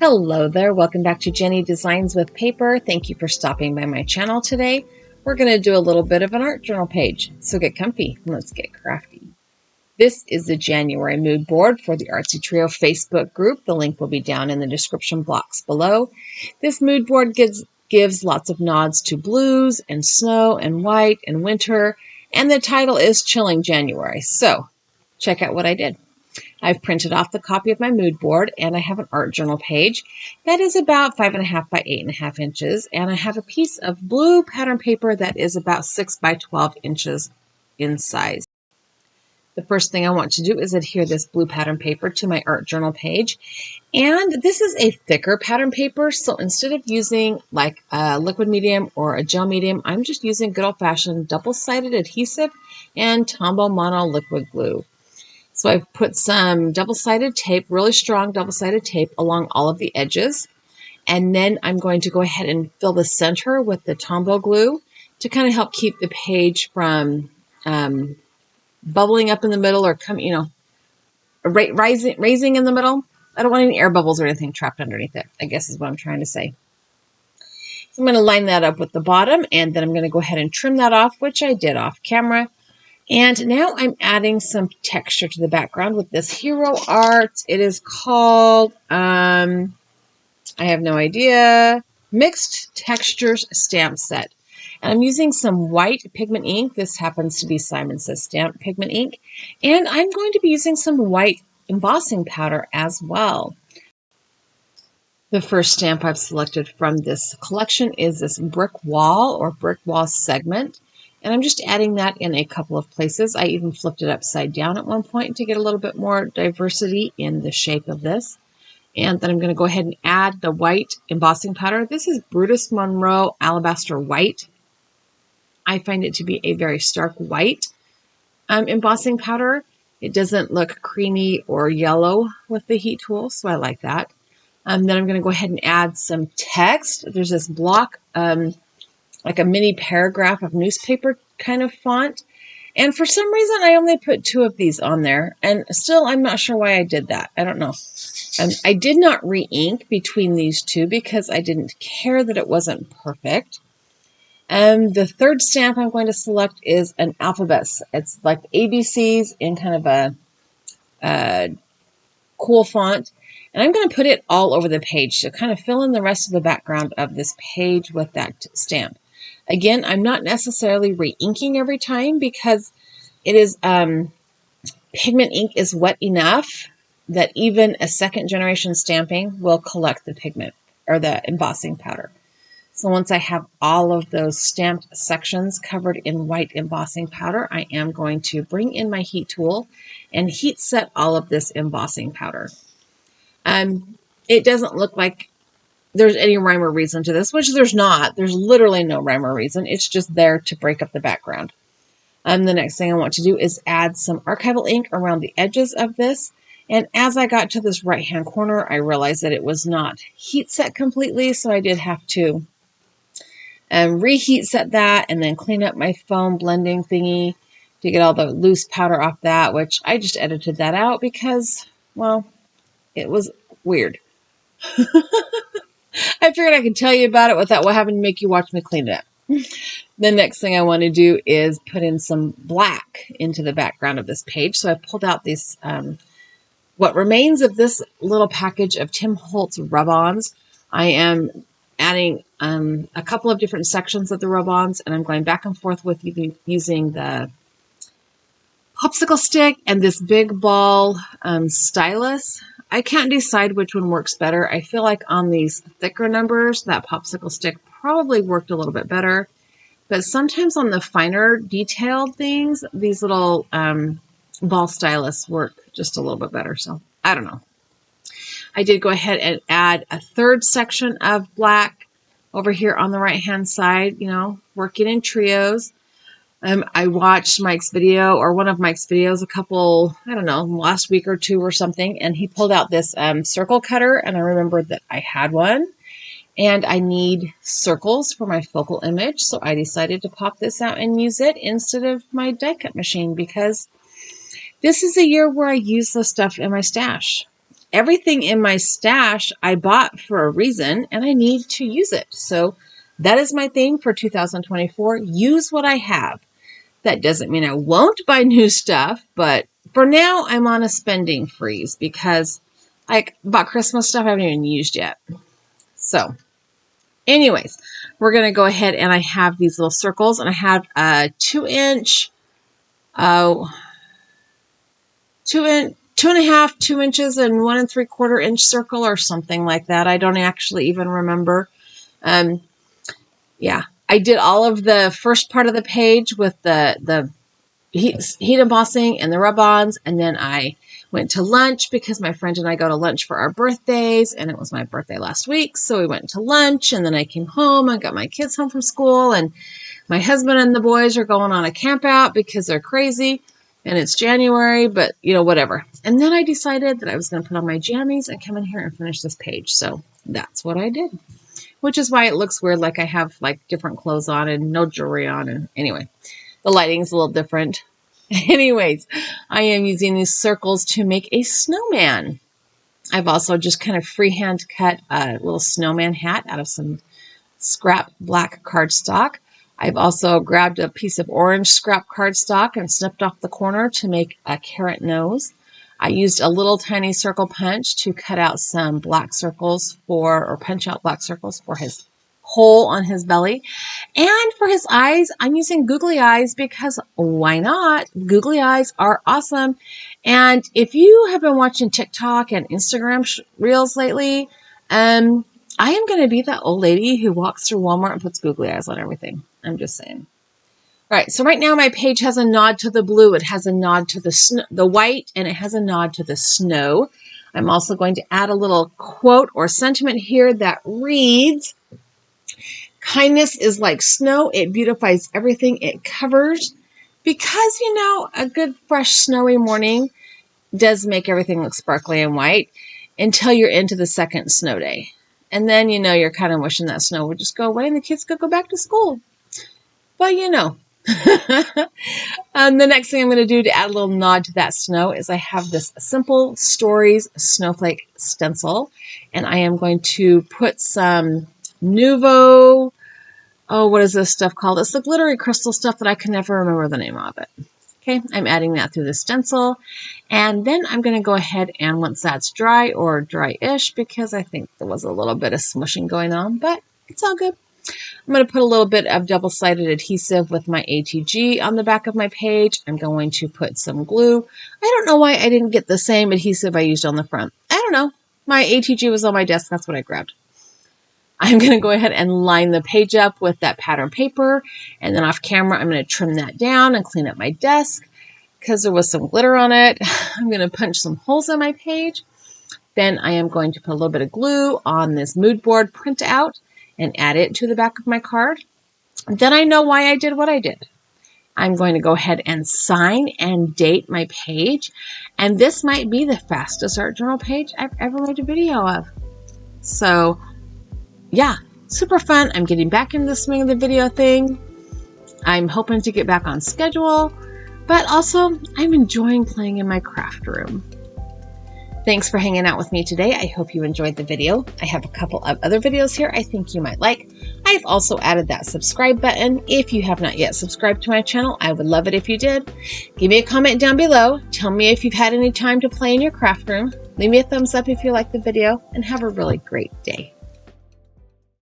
Hello there, welcome back to Jennie Designs with Paper. Thank you for stopping by my channel today. We're going to do a little bit of an art journal page, so get comfy and let's get crafty. This is the January mood board for the Artsy Trio Facebook group. The link will be down in the description box below. This mood board gives lots of nods to blues and snow and white and winter, and the title is Chilling January. So check out what I did. I've printed off the copy of my mood board, and I have an art journal page that is about 5.5 by 8.5 inches, and I have a piece of blue pattern paper that is about 6 by 12 inches in size. The first thing I want to do is adhere this blue pattern paper to my art journal page, and this is a thicker pattern paper, so instead of using like a liquid medium or a gel medium, I'm just using good old-fashioned double-sided adhesive and Tombow Mono liquid glue. So I've put some double-sided tape, really strong double-sided tape along all of the edges. And then I'm going to go ahead and fill the center with the Tombow glue to kind of help keep the page from bubbling up in the middle or raising in the middle. I don't want any air bubbles or anything trapped underneath it, I guess is what I'm trying to say. So I'm going to line that up with the bottom, and then I'm going to go ahead and trim that off, which I did off camera. And now I'm adding some texture to the background with this Hero Art. It is called, I have no idea, Mixed Textures Stamp Set. And I'm using some white pigment ink. This happens to be Simon Says Stamp pigment ink. And I'm going to be using some white embossing powder as well. The first stamp I've selected from this collection is this brick wall or brick wall segment. And I'm just adding that in a couple of places. I even flipped it upside down at one point to get a little bit more diversity in the shape of this. And then I'm going to go ahead and add the white embossing powder. This is Brutus Monroe Alabaster White. I find it to be a very stark white embossing powder. It doesn't look creamy or yellow with the heat tool, so I like that. Then I'm going to go ahead and add some text. There's this block like a mini paragraph of newspaper kind of font. And for some reason, I only put 2 of these on there. And still, I'm not sure why I did that. I don't know. I did not re-ink between these 2 because I didn't care that it wasn't perfect. The third stamp I'm going to select is an alphabet. It's like ABCs in kind of a cool font. And I'm going to put it all over the page to kind of fill in the rest of the background of this page with that stamp. Again, I'm not necessarily re-inking every time because it is pigment ink is wet enough that even a second generation stamping will collect the pigment or the embossing powder. So once I have all of those stamped sections covered in white embossing powder, I am going to bring in my heat tool and heat set all of this embossing powder. It doesn't look like there's any rhyme or reason to this, which there's not. There's literally no rhyme or reason. It's just there to break up the background. The next thing I want to do is add some archival ink around the edges of this. And as I got to this right-hand corner, I realized that it was not heat set completely, so I did have to reheat set that and then clean up my foam blending thingy to get all the loose powder off that, which I just edited that out because, well, it was weird. I figured I could tell you about it without having to make you watch me clean it up. The next thing I want to do is put in some black into the background of this page. So I pulled out these, what remains of this little package of Tim Holtz rub-ons. I am adding a couple of different sections of the rub-ons, and I'm going back and forth with using the popsicle stick and this big ball stylus. I can't decide which one works better. I feel like on these thicker numbers, that popsicle stick probably worked a little bit better. But sometimes on the finer detailed things, these little ball stylus work just a little bit better. So I don't know. I did go ahead and add a third section of black over here on the right-hand side, you know, working in trios. I watched Mike's video, or one of Mike's videos, I don't know, last week or 2 or something, and he pulled out this circle cutter, and I remembered that I had one, and I need circles for my focal image, so I decided to pop this out and use it instead of my die cut machine, because this is a year where I use the stuff in my stash. everything in my stash I bought for a reason, and I need to use it. So that is my theme for 2024. Use what I have. That doesn't mean I won't buy new stuff, but for now, I'm on a spending freeze because I bought Christmas stuff I haven't even used yet. So anyways, we're going to go ahead, and I have these little circles, and I have a 2-inch, 2.5, 2 inches, and 1 3/4 inch circle or something like that. I don't actually even remember. Yeah, I did all of the first part of the page with the heat embossing and the rub-ons, and then I went to lunch because my friend and I go to lunch for our birthdays, and it was my birthday last week, so we went to lunch, and then I came home and got my kids home from school, and my husband and the boys are going on a camp out because they're crazy, and it's January, but, you know, whatever. And then I decided that I was going to put on my jammies and come in here and finish this page, so that's what I did, which is why it looks weird, like I have, like, different clothes on and no jewelry on, and anyway. The lighting's a little different. Anyways, I am using these circles to make a snowman. I've also just kind of freehand cut a little snowman hat out of some scrap black cardstock. I've also grabbed a piece of orange scrap cardstock and snipped off the corner to make a carrot nose. I used a little tiny circle punch to cut out some black circles or punch out black circles for his hole on his belly. And for his eyes, I'm using googly eyes because why not? Googly eyes are awesome. And if you have been watching TikTok and Instagram reels lately, I am going to be that old lady who walks through Walmart and puts googly eyes on everything. I'm just saying. All right, so right now my page has a nod to the blue. It has a nod to the white, and it has a nod to the snow. I'm also going to add a little quote or sentiment here that reads, "Kindness is like snow. It beautifies everything it covers." Because, you know, a good fresh snowy morning does make everything look sparkly and white until you're into the second snow day. And then, you know, you're kind of wishing that snow would just go away and the kids could go back to school. But, you know. And the next thing I'm going to do to add a little nod to that snow is I have this Simple Stories snowflake stencil. And I am going to put some Nuvo, what is this stuff called? It's the glittery crystal stuff that I can never remember the name of it. Okay, I'm adding that through the stencil. And then I'm going to go ahead and once that's dry or dry-ish, because I think there was a little bit of smushing going on, but it's all good. I'm going to put a little bit of double-sided adhesive with my ATG on the back of my page. I'm going to put some glue. I don't know why I didn't get the same adhesive I used on the front. I don't know. My ATG was on my desk. That's what I grabbed. I'm going to go ahead and line the page up with that pattern paper. And then off camera, I'm going to trim that down and clean up my desk because there was some glitter on it. I'm going to punch some holes in my page. Then I am going to put a little bit of glue on this mood board printout and add it to the back of my card. Then I know why I did what I did. I'm going to go ahead and sign and date my page. And this might be the fastest art journal page I've ever made a video of. So yeah, super fun. I'm getting back into the swing of the video thing. I'm hoping to get back on schedule, but also I'm enjoying playing in my craft room. Thanks for hanging out with me today. I hope you enjoyed the video. I have a couple of other videos here I think you might like. I've also added that subscribe button. If you have not yet subscribed to my channel, I would love it if you did. Give me a comment down below. Tell me if you've had any time to play in your craft room. Leave me a thumbs up if you like the video, and have a really great day.